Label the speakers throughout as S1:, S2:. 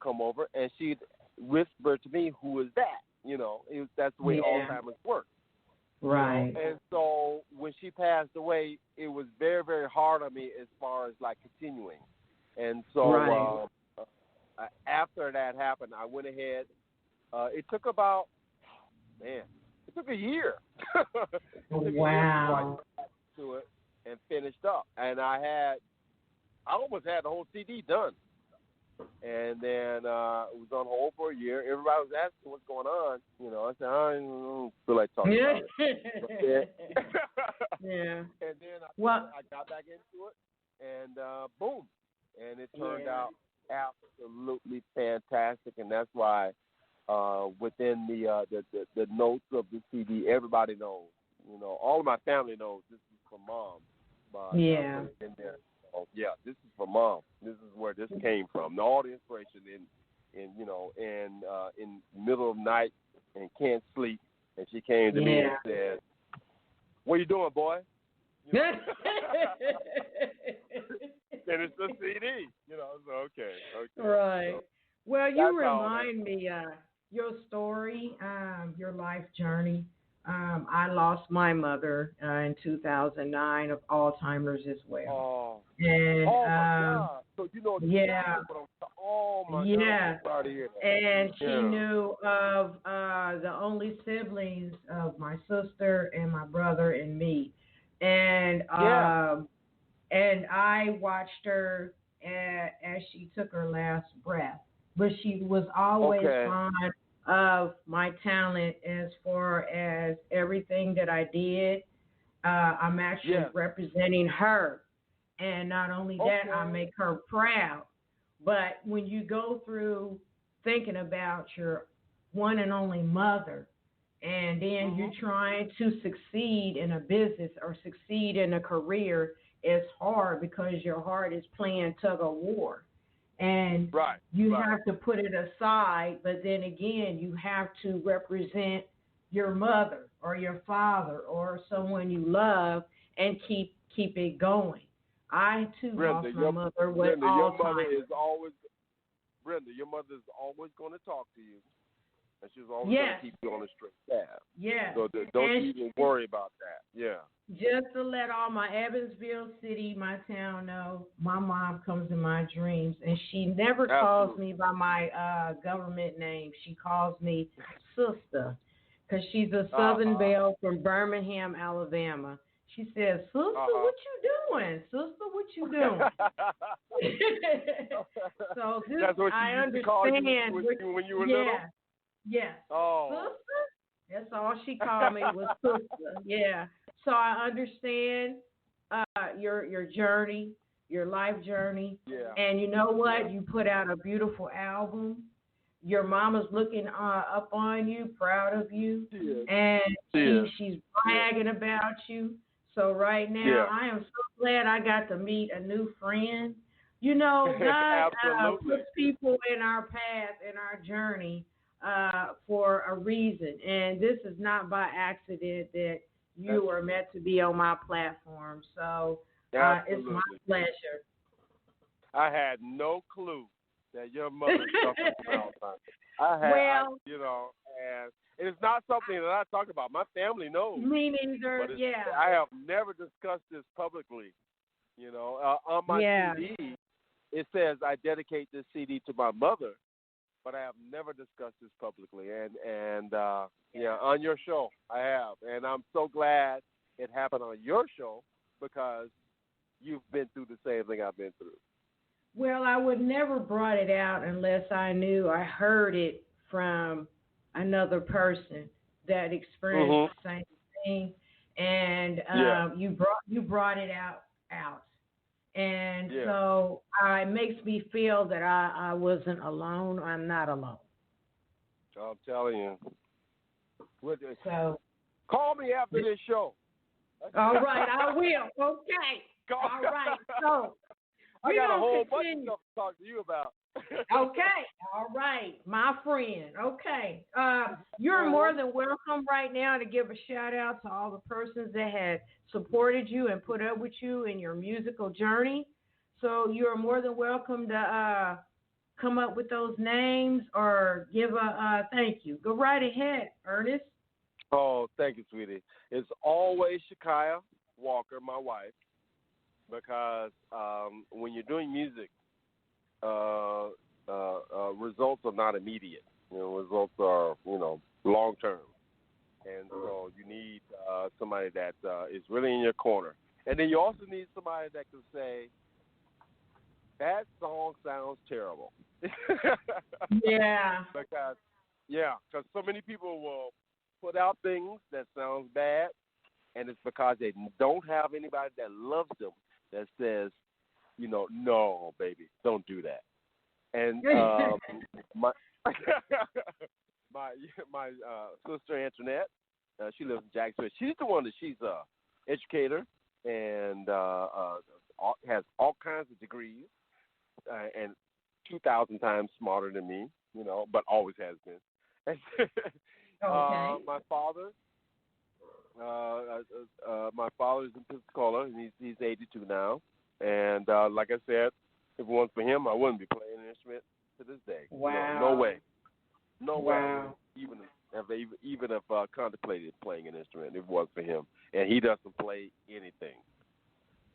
S1: come over, and she'd whisper to me, "Who is that?" That's the way Alzheimer's work.
S2: Right.
S1: And so when she passed away, it was very, very hard on me as far as like continuing. And so after that happened, I went ahead. It took about, it took a year.
S2: Wow.
S1: To it and finished up. And I almost had the whole CD done. And then it was on hold for a year. Everybody was asking what's going on. I said, I don't feel like talking about it.
S2: Yeah.
S1: And then I got back into it, and boom. And it turned out absolutely fantastic. And that's why within the notes of the CD, everybody knows. All of my family knows this is from Mom. But, in there. Oh, yeah, this is for Mom. This is where this came from. All the inspiration in middle of night and can't sleep, and she came to me and said, "What you doing, boy?" And it's the CD, So okay.
S2: Right.
S1: So,
S2: well, you remind me your story, your life journey. I lost my mother in 2009 of Alzheimer's as well. And,
S1: my God. So oh my God. I'm sorry to hear that.
S2: And she knew of the only siblings of my sister and my brother and me. And and I watched her as she took her last breath. But she was always fond of my talent as far as everything that I did. I'm actually representing her. And not only that, I make her proud. But when you go through thinking about your one and only mother, and then you're trying to succeed in a business or succeed in a career, it's hard because your heart is playing tug of war. And you have to put it aside, but then again, you have to represent your mother or your father or someone you love and keep it going. I too lost my mother with Alzheimer's.
S1: Brenda, your mother's always going to talk to you, and she's always going to keep you on a straight path.
S2: Yeah.
S1: So don't even worry about that. Yeah.
S2: Just to let all my Evansville city, my town know, my mom comes in my dreams, and she never calls me by my government name. She calls me sister, because she's a Southern Belle from Birmingham, Alabama. She says, "Sister, what you doing? Sister, what you doing?" So this,
S1: that's what
S2: I understand.
S1: When you were little?
S2: Yeah.
S1: Oh.
S2: Sister? That's all she called me was sister. Yeah. So I understand your journey, your life journey.
S1: Yeah.
S2: And you know what? You put out a beautiful album. Your mama's looking up on you, proud of you. Yeah. And she's bragging about you. So right now, I am so glad I got to meet a new friend. God puts people in our path, in our journey, for a reason. And this is not by accident that you are meant to be on my platform. So it's my pleasure.
S1: I had no clue that your mother suffered from Alzheimer's. And it's not something that I talk about. My family knows.
S2: Me neither,
S1: I have never discussed this publicly. On my CD, it says I dedicate this CD to my mother, but I have never discussed this publicly. And on your show, I have. And I'm so glad it happened on your show because you've been through the same thing I've been through.
S2: Well, I would never brought it out unless I knew I heard it from another person that experienced the same thing, and you brought it out, and so it makes me feel that I wasn't alone. I'm not alone.
S1: I'm telling you.
S2: So
S1: call me after this show.
S2: All right, I will. Okay. All right. So
S1: I got a whole bunch of stuff to talk to you about.
S2: Okay. All right. My friend. Okay. You're more than welcome right now to give a shout out to all the persons that had supported you and put up with you in your musical journey. So you're more than welcome to come up with those names or give a thank you? Go right ahead, Ernest.
S1: Oh, thank you, sweetie. It's always Shakaya Walker, my wife, because when you're doing music, results are not immediate. Results are, long term. And so you need somebody that is really in your corner. And then you also need somebody that can say, that song sounds terrible.
S2: Yeah.
S1: Because so many people will put out things that sounds bad, and it's because they don't have anybody that loves them that says, no, baby, don't do that. And my my sister Antoinette, she lives in Jacksonville. She's the one that she's a educator and has all kinds of degrees and 2,000 times smarter than me, but always has been.
S2: Okay.
S1: My father is in Pensacola, and he's 82 now. And like I said, if it wasn't for him, I wouldn't be playing an instrument to this day.
S2: Wow.
S1: No way.
S2: Wow.
S1: Even if contemplated playing an instrument, if it wasn't for him. And he doesn't play anything.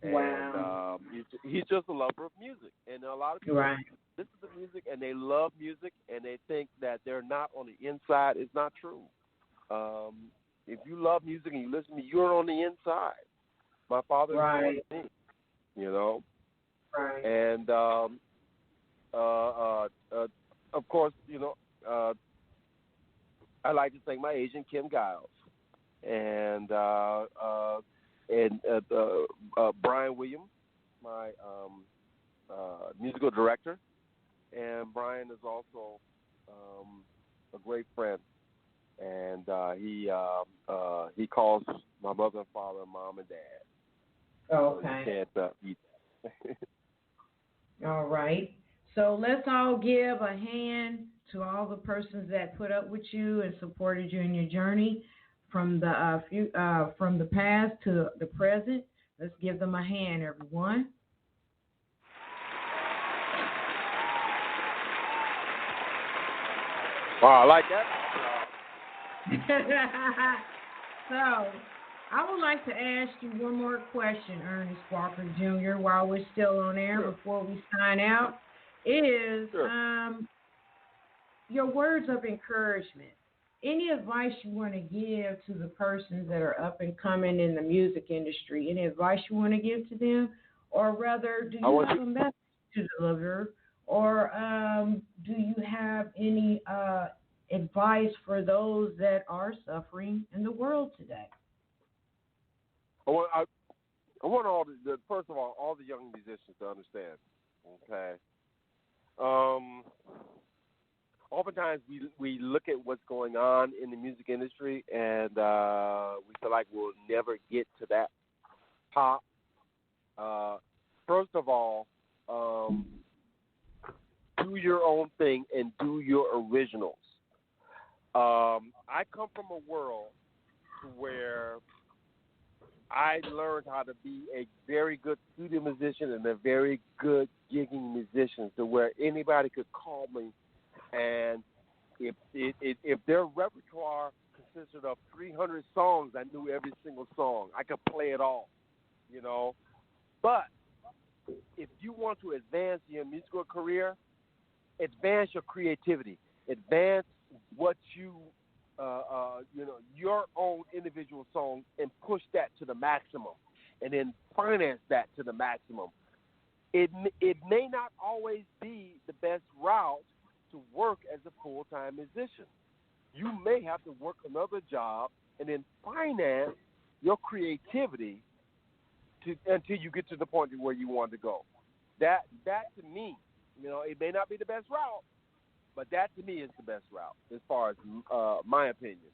S2: Wow.
S1: And he's just a lover of music. And a lot of people listen to music and they love music and they think that they're not on the inside. It's not true. If you love music and you listen to me, you're on the inside. My father is me,
S2: Right.
S1: And of course, I like to thank my agent Kim Giles and Brian Williams, my musical director, and Brian is also a great friend, and he calls my mother and father mom and dad.
S2: Okay.
S1: So you can't eat that.
S2: All right. So let's all give a hand to all the persons that put up with you and supported you in your journey from the past to the present. Let's give them a hand, everyone.
S1: Wow, I like that.
S2: So, I would like to ask you one more question, Earnest Walker Jr., while we're still on air before we sign out, is your words of encouragement. Any advice you want to give to the persons that are up and coming in the music industry? Any advice you want to give to them? Or rather, do you have a message to deliver? Or do you have any advice for those that are suffering in the world today?
S1: I want first of all the young musicians to understand, okay? Oftentimes we look at what's going on in the music industry and we feel like we'll never get to that top. First of all, do your own thing and do your originals. I come from a world where I learned how to be a very good studio musician and a very good gigging musician, to where anybody could call me, and if their repertoire consisted of 300 songs, I knew every single song. I could play it all, But if you want to advance your musical career, advance your creativity, advance what your own individual song, and push that to the maximum, and then finance that to the maximum. It may not always be the best route to work as a full-time musician. You may have to work another job and then finance your creativity until you get to the point where you want to go. That to me, it may not be the best route, but that to me is the best route as far as my opinion.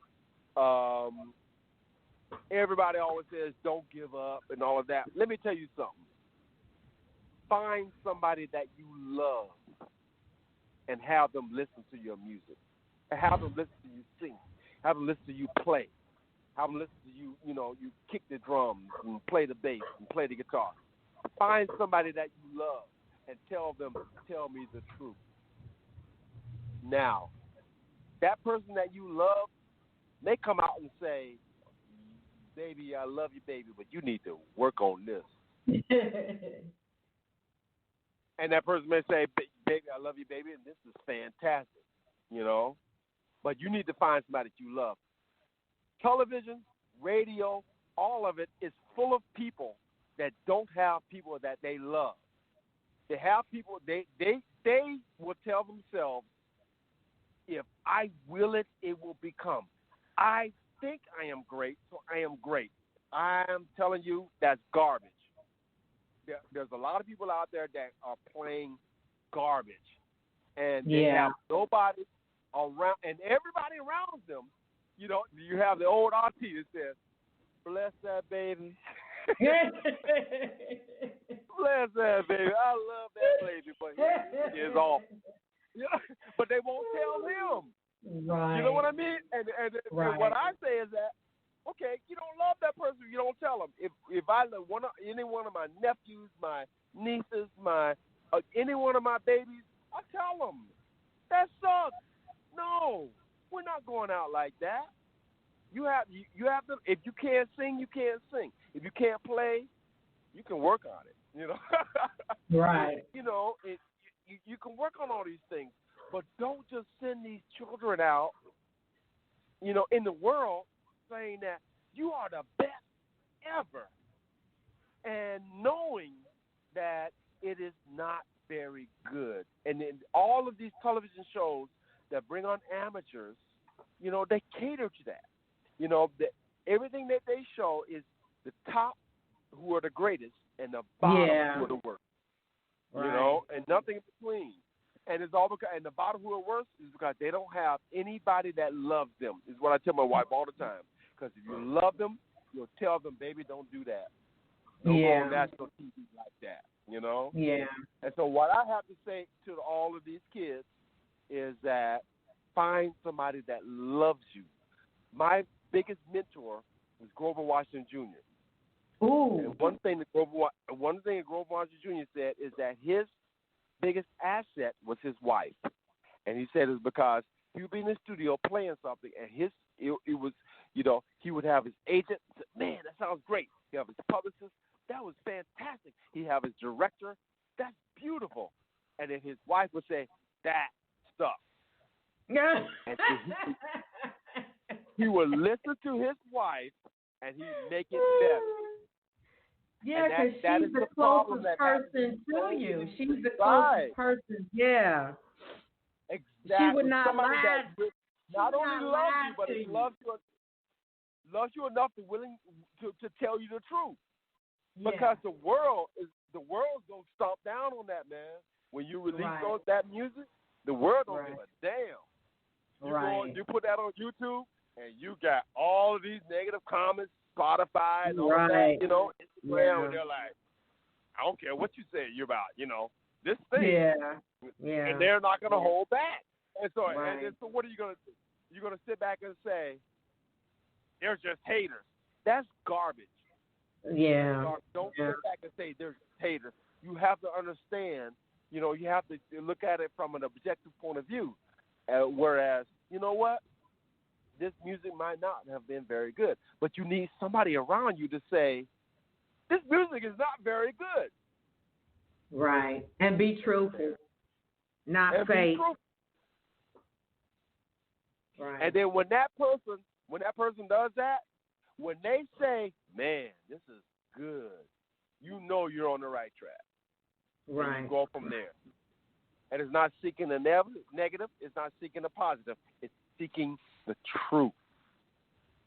S1: Everybody always says don't give up and all of that. Let me tell you something. Find somebody that you love and have them listen to your music. Have them listen to you sing. Have them listen to you play. Have them listen to you, you kick the drums and play the bass and play the guitar. Find somebody that you love and tell me the truth. Now, that person that you love may come out and say, baby, I love you, baby, but you need to work on this. And that person may say, baby, I love you, baby, and this is fantastic, But you need to find somebody that you love. Television, radio, all of it is full of people that don't have people that they love. They have people, they will tell themselves, if I will it, it will become. I think I am great, so I am great. I'm telling you, that's garbage. There's a lot of people out there that are playing garbage. And they have nobody around, and everybody around them, you have the old auntie that says, bless that baby. Bless that baby. I love that baby, but he is off. But they won't tell him.
S2: Right.
S1: You know what I mean? And what I say is that, okay, you don't love that person, you don't tell them. If I love any one of my nephews, my nieces, any one of my babies, I tell them, that sucks. No, we're not going out like that. You have to. If you can't sing, you can't sing. If you can't play, you can work on it.
S2: Right.
S1: You can work on all these things, but don't just send these children out, in the world saying that you are the best ever, and knowing that it is not very good. And then all of these television shows that bring on amateurs, they cater to that. Everything that they show is the top who are the greatest and the bottom who are the worst.
S2: Right.
S1: And nothing in between. And it's all because, and the bottom who are worse is because they don't have anybody that loves them, is what I tell my wife all the time. Because if you love them, you'll tell them, baby, don't do that. Don't go on national TV like that,
S2: Yeah.
S1: And so what I have to say to all of these kids is that find somebody that loves you. My biggest mentor was Grover Washington Jr.
S2: Ooh.
S1: And one thing that Grover Washington Jr. said is that his biggest asset was his wife. And he said it's because he would be in the studio playing something, and it was, he would have his agent say, man, that sounds great. He'd have his publicist, that was fantastic. He'd have his director, that's beautiful. And then his wife would say, that stuff. And he would listen to his wife, and he'd make it better.
S2: Yeah, because she's the closest person to you. She's the closest person. Yeah.
S1: Exactly.
S2: She would not
S1: Somebody
S2: lie.
S1: that not only loves you, but it loves you enough to willing to tell you the truth.
S2: Yeah.
S1: Because the world's gonna stomp down on that, man. When you release that music, the world don't give a damn. You put that on YouTube, and you got all of these negative comments, Spotify, and all that, Instagram, and they're like, I don't care what you say you're about, this thing.
S2: Yeah.
S1: And they're not gonna hold back. And so, and so what are you gonna do? You're gonna sit back and say, they're just haters. That's garbage.
S2: Yeah.
S1: Don't sit back and say they're just haters. You have to understand, you have to look at it from an objective point of view. Whereas, you know what? This music might not have been very good, but you need somebody around you to say, this music is not very good.
S2: Right. And be truthful. Not fake. Right.
S1: And then when that person does that, when they say, man, this is good, you're on the right track.
S2: Right.
S1: And you go from there. And it's not seeking the negative, it's not seeking the positive, it's seeking the truth.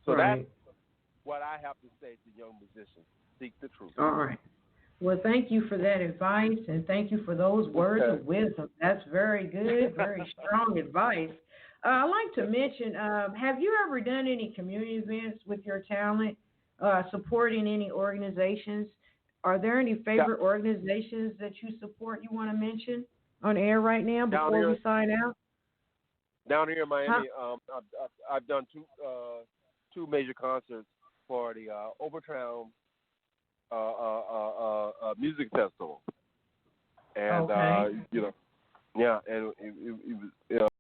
S1: So that's what I have to say to young musicians. Seek the truth.
S2: All right. Well, thank you for that advice, and thank you for those words of wisdom. That's very good, very strong advice. I'd like to mention, have you ever done any community events with your talent, supporting any organizations? Are there any favorite organizations that you support you want to mention on air right now before we sign out?
S1: Down here in Miami, I've done two major concerts for the Overtown music festival, and and it was